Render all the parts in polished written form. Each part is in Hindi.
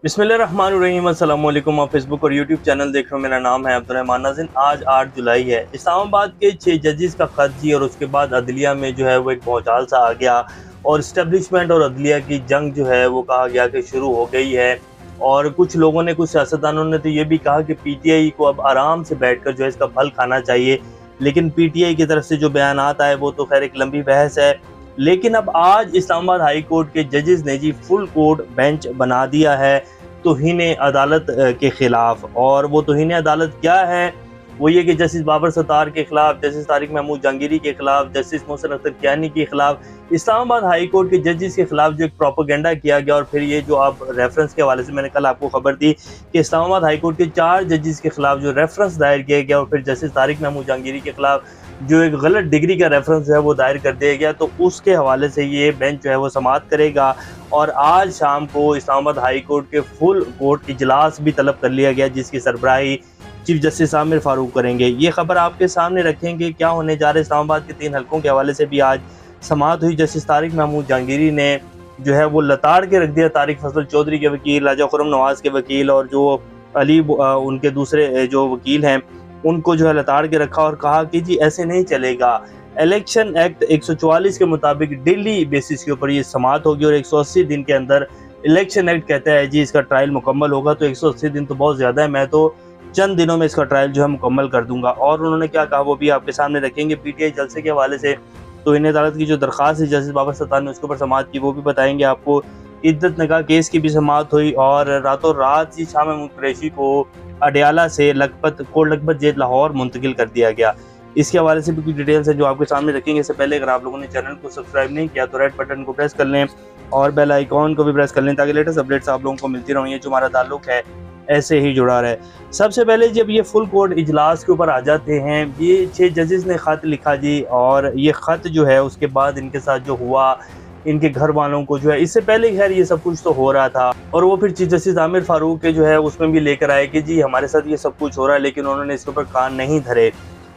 बिस्मिल्लाहिर्रहमानिर्रहीम अस्सलाम वालेकुम। आप फेसबुक और यूट्यूब चैनल देख रहे हो। मेरा नाम है अब्दुर्रहमान नाज़िन। आज 8 जुलाई है। इस्लामाबाद के 6 जजेस का खत जी, और उसके बाद अदलिया में जो है वो एक भौचाल सा आ गया और इस्टेब्लिशमेंट और अदलिया की जंग जो है वो कहा गया कि शुरू हो गई है। और कुछ लोगों ने, कुछ सियासतदानों ने तो ये भी कहा कि पीटीआई को अब आराम से बैठकर जो है इसका फल खाना चाहिए। लेकिन पीटीआई की तरफ से जो बयानात आए वो तो खैर एक लंबी बहस है। लेकिन अब आज इस्लामाबाद हाई कोर्ट के जजेस ने जी फुल कोर्ट बेंच बना दिया है तौहीन अदालत के खिलाफ। और वो तौहीन अदालत क्या है? वो ये कि जस्टिस बाबर सत्तार के खिलाफ, जस्टिस तारिक महमूद जहांगीरी के खिलाफ, जस्टिस मोहसिन अख्तर कियानी के खिलाफ, इस्लामाबाद हाई कोर्ट के जजेस के खिलाफ जो एक प्रोपेगेंडा किया गया। और फिर ये जो आप रेफरेंस के हवाले से मैंने कल आपको खबर दी कि इस्लामाबाद हाई कोर्ट के 4 जजेस के खिलाफ जो रेफरेंस दायर किया गया, और फिर जस्टिस तारिक महमूद जहांगीरी के खिलाफ जो एक गलत डिग्री का रेफरेंस है वो दायर कर दिया गया। तो उसके हवाले से ये बेंच जो है वो समाअत करेगा। और आज शाम को इस्लामाबाद हाई कोर्ट के फुल कोर्ट इजलास भी तलब कर लिया गया, जिसकी सरबराही चीफ जस्टिस आमिर फारूक करेंगे। ये खबर आपके सामने रखेंगे क्या होने जा रहा है। इस्लामाबाद के 3 हलकों के हवाले से भी आज समाअत हुई। जस्टिस तारिक महमूद जहांगीरी ने जो है वो लताड़ के रख दिया तारिक फजल चौधरी के वकील, राजा खुर्रम नवाज के वकील, और जो अली उनके दूसरे जो वकील हैं उनको जो है लताड़ के रखा और कहा कि जी ऐसे नहीं चलेगा। इलेक्शन एक्ट 144 के मुताबिक डेली बेसिस के ऊपर ये समाअत होगी और 180 दिन के अंदर इलेक्शन एक्ट कहता है जी इसका ट्रायल मुकम्मल होगा। तो 180 दिन तो बहुत ज़्यादा है, मैं तो चंद दिनों में इसका ट्रायल जो है मुकम्मल कर दूंगा। और उन्होंने क्या कहा वो भी आपके सामने रखेंगे। पीटीआई जलसे के हवाले से तो इन अदालत की जो दरख्वास्त है जस्टिस बाबर सत्तार ने उसके ऊपर समाअत की, वो भी बताएंगे आपको। इद्दत निकाह केस की भी समाअत हुई और रातों रात ही शाह महमूद कुरैशी को अडयाला से लखपत जेल लाहौर मुंतकिल कर दिया गया। इसके हवाले से भी कुछ डिटेल्स हैं जो आपके सामने रखेंगे। इससे पहले अगर आप लोगों ने चैनल को सब्सक्राइब नहीं किया तो रेड बटन को प्रेस कर लें और बेल आइकॉन को भी प्रेस कर लें ताकि लेटेस्ट अपडेट्स आप लोगों को मिलती रहें। ये जो हमारा ताल्लुक है ऐसे ही जुड़ा रहे। सबसे पहले जब ये फुल कोर्ट इजलास के ऊपर आ जाते हैं, ये 6 जजेस ने ख़त लिखा जी, और ये ख़त जो है उसके बाद इनके साथ जो हुआ, इनके घर वालों को जो है, इससे पहले खैर ये सब कुछ तो हो रहा था, और वो फिर चीफ जस्टिस आमिर फारूक के जो है उसमें भी लेकर आए कि जी हमारे साथ ये सब कुछ हो रहा है, लेकिन उन्होंने इसके ऊपर कान नहीं धरे।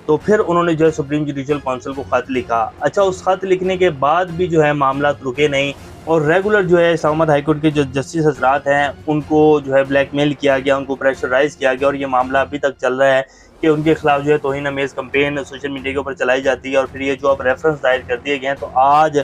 तो फिर उन्होंने जो है सुप्रीम जुडिशल काउंसिल को खत लिखा। अच्छा, उस खत लिखने के बाद भी जो है मामला रुके नहीं और रेगुलर जो है इस्लामाबाद हाईकोर्ट के जो जस्टिस हजरात हैं उनको जो है ब्लैकमेल किया गया, उनको प्रेशराइज किया गया, और ये मामला अभी तक चल रहा है कि उनके खिलाफ जो है तौहीन अमेज़ कंपेन सोशल मीडिया के ऊपर चलाई जाती है। और फिर ये जो अब रेफरेंस दायर कर दिए गए हैं, तो आज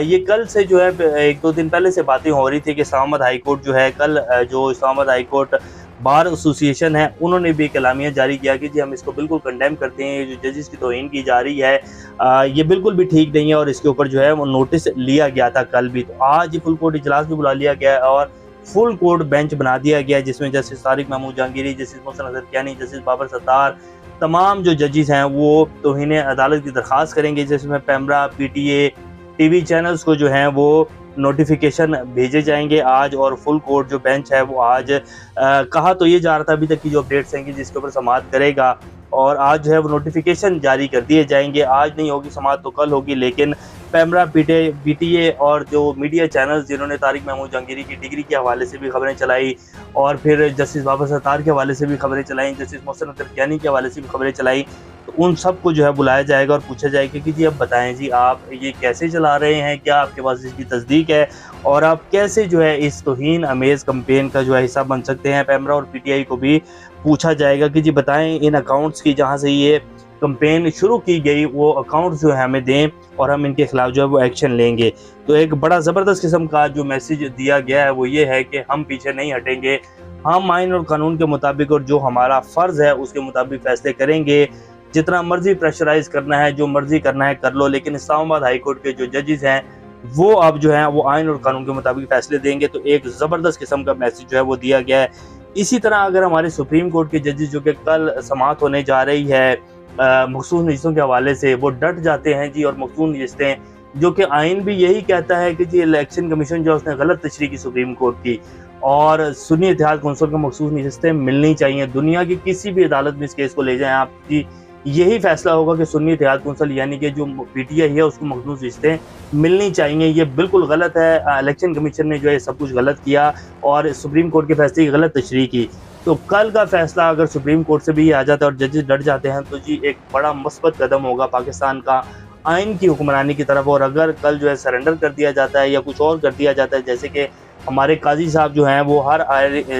ये कल से जो है 1-2 दिन पहले से बातें हो रही थी कि इस्लामाबाद हाई कोर्ट जो है कल जो Islamabad high court bar association है उन्होंने भी एक एलामिया जारी किया कि जी हम इसको बिल्कुल कंडेम करते हैं। ये जो जजेस की तौहीन की जा रही है ये बिल्कुल भी ठीक नहीं है, और इसके ऊपर जो है वो नोटिस लिया गया था कल भी। तो आज फुल कोर्ट इजलास भी बुला लिया गया और फुल कोर्ट बेंच बना दिया गया, जिसमें justice Tariq Mahmood Jahangiri, justice Mohsin Akhtar Kiyani, justice Babar Sattar, तमाम जो जजेस हैं वो तौहीन अदालत की दरख्वास्त करेंगे, जिसमें पैमरा, पीटीए, टीवी चैनल्स को जो है वो नोटिफिकेशन भेजे जाएंगे आज। और फुल कोर्ट जो बेंच है वो आज कहा तो ये जा रहा था अभी तक की जो अपडेट्स हैं कि जिसके ऊपर समाअत करेगा, और आज जो है वो नोटिफिकेशन जारी कर दिए जाएंगे। आज नहीं होगी समाअत तो कल होगी, लेकिन पैमरा, पीटीए और जो मीडिया चैनल्स जिन्होंने तारिक महमूद जहांगीरी की डिग्री के हवाले से भी खबरें चलाई, और फिर जस्टिस बाबर सत्तार के हवाले से भी खबरें चलाई, जस्टिस मोहसिन अख्तर कियानी के हवाले से भी खबरें चलाई, तो उन सबको जो है बुलाया जाएगा और पूछा जाएगा कि जी अब बताएं जी आप ये कैसे चला रहे हैं, क्या आपके पास इसकी तस्दीक है, और आप कैसे जो है इस तौहीन अमेज़ कंपेन का जो है हिस्सा बन सकते हैं। पैमरा और पीटीआई को भी पूछा जाएगा कि जी बताएं इन अकाउंट्स की जहां से ये कंपेन शुरू की गई वो अकाउंट्स जो है हमें दें और हम इनके खिलाफ जो है वो एक्शन लेंगे। तो एक बड़ा ज़बरदस्त किस्म का जो मैसेज दिया गया है वो ये है कि हम पीछे नहीं हटेंगे, हम आइन और कानून के मुताबिक और जो हमारा फ़र्ज़ है उसके मुताबिक फ़ैसले करेंगे। जितना मर्जी प्रेशराइज करना है, जो मर्जी करना है कर लो, लेकिन इस्लामाबाद हाई कोर्ट के जो जजेस हैं वो अब जो है वो आइन और कानून के मुताबिक फैसले देंगे। तो एक ज़बरदस्त किस्म का मैसेज जो है वो दिया गया है। इसी तरह अगर हमारे सुप्रीम कोर्ट के जजेस जो कि कल समाअत होने जा रही है मखसूस नशिस्तों के हवाले से, वो डट जाते हैं जी, और मखसूस नशिस्तें जो कि आइन भी यही कहता है कि जी इलेक्शन कमीशन जो उसने गलत तशरीह की सुप्रीम कोर्ट की, और सुन्नी इत्तेहाद कौंसिल को मखसूस नशिस्तें मिलनी चाहिए। दुनिया की किसी भी अदालत में इस केस को ले जाएं आप जी, यही फैसला होगा कि सुन्नी इत्तेहाद कौंसिल यानी कि जो पीटीआई है उसको मखसूस रिश्ते मिलनी चाहिए। ये बिल्कुल गलत है। इलेक्शन कमीशन ने जो है सब कुछ गलत किया और सुप्रीम कोर्ट के फैसले की गलत तशरीह की। तो कल का फैसला अगर सुप्रीम कोर्ट से भी आ जाता है और जजेस डट जाते हैं तो जी एक बड़ा मुस्बत कदम होगा पाकिस्तान का आइन की हुक्मरानी की तरफ। और अगर कल जो है सरेंडर कर दिया जाता है या कुछ और कर दिया जाता है, जैसे कि हमारे काजी साहब जो हैं वो हर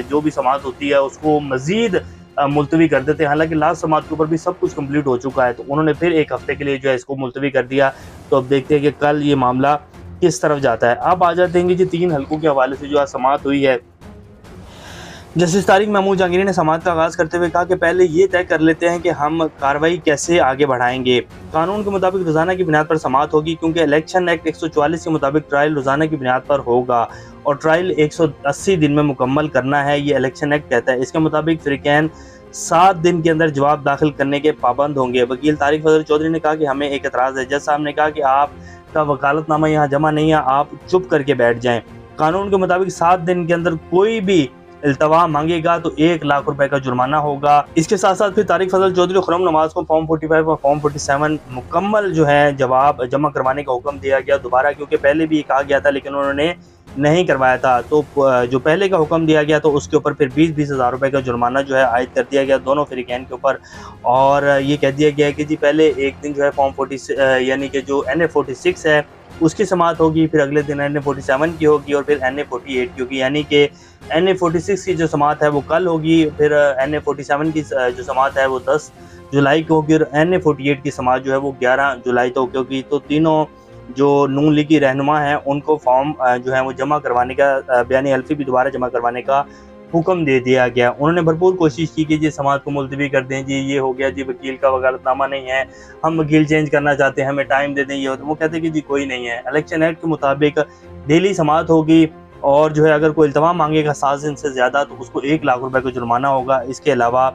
जो भी समाअत होती है उसको मज़ीद मुलतवी कर देते हैं। हालांकि लास्ट समाअत के ऊपर भी सब कुछ कंप्लीट हो चुका है, तो उन्होंने फिर एक हफ्ते के लिए जो है इसको मुलतवी कर दिया। तो अब देखते हैं कि कल ये मामला किस तरफ जाता है। अब आ जाते हैं कि 3 हल्कों के हवाले से जो आज समाअत हुई है। जस्टिस तारिक महमूद जहांगीरी ने समाअत का आगाज़ करते हुए कहा कि पहले ये तय कर लेते हैं कि हम कार्रवाई कैसे आगे बढ़ाएंगे। कानून के मुताबिक रोज़ाना की बुनियाद पर समाअत होगी, क्योंकि इलेक्शन एक्ट 144 के मुताबिक ट्रायल रोज़ाना की बुनियाद पर होगा और ट्रायल 180 दिन में मुकम्मल करना है, ये इलेक्शन एक्ट कहता है। इसके मुताबिक फ़रीक़ैन 7 दिन के अंदर जवाब दाखिल करने के पाबंद होंगे। वकील तारिक फजल चौधरी ने कहा कि हमें एक एतराज़ है। जज साहब ने कहा कि आपका वकालतनामा यहाँ जमा नहीं है, आप चुप करके बैठ जाएँ। कानून के मुताबिक 7 दिन के अंदर कोई भी इल्तवा मांगेगा तो 1 लाख रुपए का जुर्माना होगा। इसके साथ साथ फिर तारिक फजल चौधरी खुर्रम नवाज को फॉर्म 45 और फॉर्म 47 मुकम्मल जो है जवाब जमा करवाने का हुक्म दिया गया दोबारा, क्योंकि पहले भी कहा गया था लेकिन उन्होंने नहीं करवाया था। तो जो पहले का हुक्म दिया गया तो उसके ऊपर फिर 20-20 हज़ार रुपये का जुर्माना जो है आयद कर दिया गया दोनों फ़रीक़ैन के ऊपर। और ये कह दिया गया है कि जी पहले एक दिन जो है फॉर्म 40 यानी कि जो NA 46 है उसकी समाअत होगी, फिर अगले दिन NA 47 की होगी और फिर NA 48 की होगी। यानी कि NA 46 की जो समाअत है वो कल होगी, फिर NA 47 की जो समाअत है वो 10 जुलाई को होगी और NA 48 की समाअत जो है वो 11 जुलाई तक होगी। तो तीनों जो नून लीग की रहनुमा हैं उनको फॉर्म जो है वो जमा करवाने का बयानी हल्फी भी दोबारा जमा करवाने का हुक्म दे दिया गया। उन्होंने भरपूर कोशिश की कि जी समाअत को मुलतवी कर दें, जी ये हो गया, जी वकील का वकालतनामा नहीं है, हम वकील चेंज करना चाहते हैं, हमें टाइम दे दें, ये होता। वो कहते हैं कि जी कोई नहीं है, इलेक्शन एक्ट के मुताबिक डेली समाअत होगी और जो है अगर कोई इल्तवा मांगेगा 7 दिन से ज़्यादा तो उसको 1 लाख रुपए का जुर्माना होगा, इसके अलावा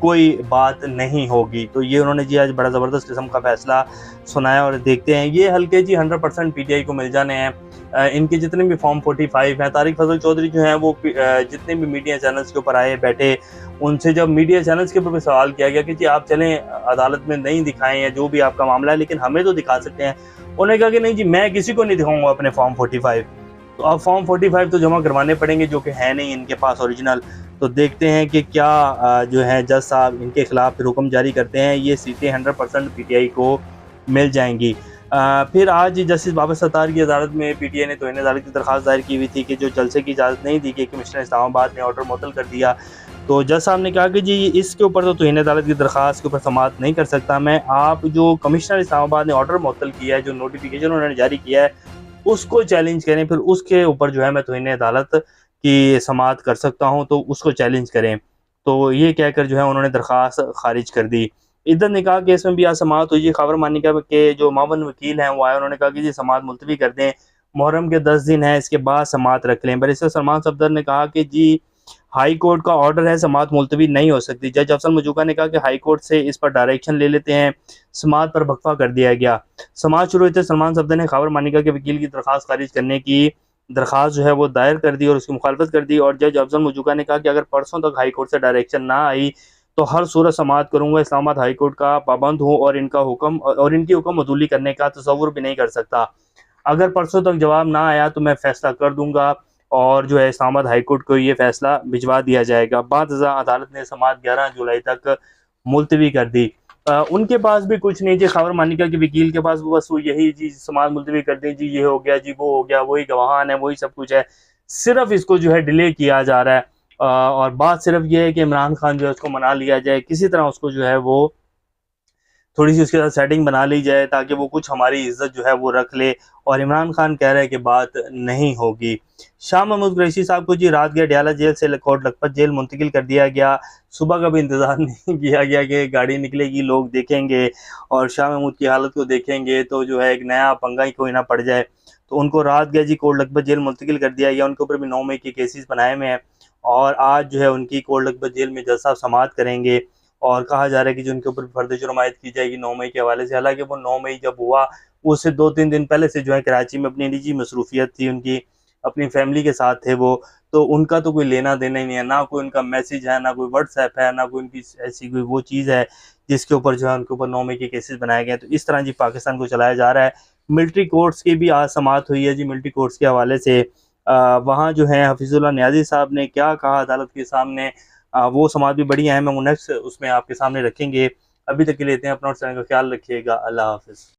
कोई बात नहीं होगी। तो ये उन्होंने जी आज बड़ा ज़बरदस्त किस्म का फैसला सुनाया और देखते हैं ये हल्के जी 100% PTI को मिल जाने हैं। इनके जितने भी फॉर्म 45 हैं, तारिक फजल चौधरी जो हैं वो जितने भी मीडिया चैनल्स के ऊपर आए बैठे, उनसे जब मीडिया चैनल्स के ऊपर भी सवाल किया गया कि जी आप चलें अदालत में नहीं दिखाएं या जो भी आपका मामला है लेकिन हमें तो दिखा सकते हैं, उन्होंने कहा कि नहीं जी मैं किसी को नहीं दिखाऊंगा अपने फॉर्म 45। तो अब फॉर्म 45 तो जमा करवाने पड़ेंगे जो कि है नहीं इनके पास ओरिजिनल। तो देखते हैं कि क्या जो है जज साहब इनके खिलाफ फिर हुक्म जारी करते हैं। ये सीटें 100% PTI को मिल जाएंगी। फिर आज जस्टिस बाबर सत्तार की अदालत में PTI ने तौहीन अदालत की दरख्वास्त दायर की हुई थी कि जो जलसे की इजाज़त नहीं दी गई, कमिश्नर इस्लामाबाद ने ऑर्डर मुअत्तल कर दिया। तो जज साहब ने कहा कि जी इसके ऊपर तो तौहीन अदालत की दरख्वास्त के ऊपर समाअत नहीं कर सकता मैं। आप जो कमिश्नर इस्लामाबाद ने ऑर्डर मुअत्तल किया है, जो नोटिफिकेशन उन्होंने जारी किया है उसको चैलेंज करें, फिर उसके ऊपर जो है मैं तौहीन अदालत की समाअत कर सकता हूं, तो उसको चैलेंज करें। तो ये कहकर जो है उन्होंने दरख्वास्त खारिज कर दी। इधर निकाह केस में भी आज समाअत हुई। खबर मानिका के जो मावन वकील हैं वो आए, उन्होंने कहा कि जी समाअत मुलतवी कर दें, मुहर्रम के 10 दिन है, इसके बाद समाअत रख लें। बैरिस्टर सलमान सफदर ने कहा कि जी हाई कोर्ट का ऑर्डर है, समाअत मुलतवी नहीं हो सकती। जज अफसल मजूका ने कहा कि हाई कोर्ट से इस पर डायरेक्शन ले लेते हैं। समाअत पर वक्फा कर दिया गया। समाअत शुरू होते सलमान सफदर ने खबर मानिका के वकील की दरख्वास्त खारिज करने की दरख्वास्त जो है वो दायर कर दी और उसकी मुखालफत कर दी। और जज अफजल मजूका ने कहा कि अगर परसों तक हाई कोर्ट से डायरेक्शन ना आई तो हर सूरत समाअत करूंगा। इस्लामाबाद हाई कोर्ट का पाबंद हूँ और इनकी हुक्म अदूली करने का तसव्वुर भी नहीं कर सकता। अगर परसों तक जवाब ना आया तो मैं फैसला कर दूंगा और जो है इस्लामाबाद हाई कोर्ट को ये फैसला भिजवा दिया जाएगा। बाद अदालत ने समाअत 11 जुलाई तक मुलतवी कर दी। उनके पास भी कुछ नहीं जी, खबर मानिका के वकील के पास बस वो यही जी समाअत मुलतवी कर दी, जी ये हो गया, जी वो हो गया, वही गवाहान है, वही सब कुछ है, सिर्फ इसको जो है डिले किया जा रहा है। और बात सिर्फ ये है कि इमरान खान जो है उसको मना लिया जाए, किसी तरह उसको जो है वो थोड़ी सी उसके साथ सेटिंग बना ली जाए ताकि वो कुछ हमारी इज्जत जो है वो रख ले। और इमरान खान कह रहे हैं कि बात नहीं होगी। शाह महमूद कुरैशी साहब को जी रात गया अडयाला जेल से कोट लखपत जेल मुंतकिल कर दिया गया। सुबह का भी इंतज़ार नहीं किया गया कि गाड़ी निकलेगी, लोग देखेंगे और शाह महमूद की हालत को देखेंगे तो जो है एक नया पंगा ही कोई ना पड़ जाए। तो उनको रात गया जी कोट लखपत जेल मुंतकिल कर दिया गया। उनके ऊपर भी 9 मई के केसेस बनाए हुए हैं और आज जो है उनकी कोट लखपत जेल में जज साहब समाअत करेंगे और कहा जा रहा है कि जो उनके ऊपर फर्द जुर्म आयद की जाएगी 9 मई के हवाले से। हालांकि वो 9 मई जब हुआ उससे 2-3 दिन पहले से जो है कराची में अपनी निजी मसरूफियत थी उनकी, अपनी फैमिली के साथ थे वो, तो उनका तो कोई लेना देना ही नहीं है, ना कोई उनका मैसेज है, ना कोई व्हाट्सएप है, ना कोई उनकी ऐसी कोई वो चीज़ है जिसके ऊपर जो है उनके ऊपर 9 मई के केसेस बनाए गए। तो इस तरह जी पाकिस्तान को चलाया जा रहा है। मिलिट्री कोर्ट्स की भी आज समाअत हुई है जी। मिलिट्री कोर्ट्स के हवाले से वहाँ जो है हफीजुल्लाह नियाज़ी साहब ने क्या कहा अदालत के सामने, वो समाअत भी बड़ी अहम है, नेक्स्ट उसमें आपके सामने रखेंगे। अभी तक के लिए लेते हैं अपना चैनल का ख्याल रखिएगा। अल्लाह हाफिज़।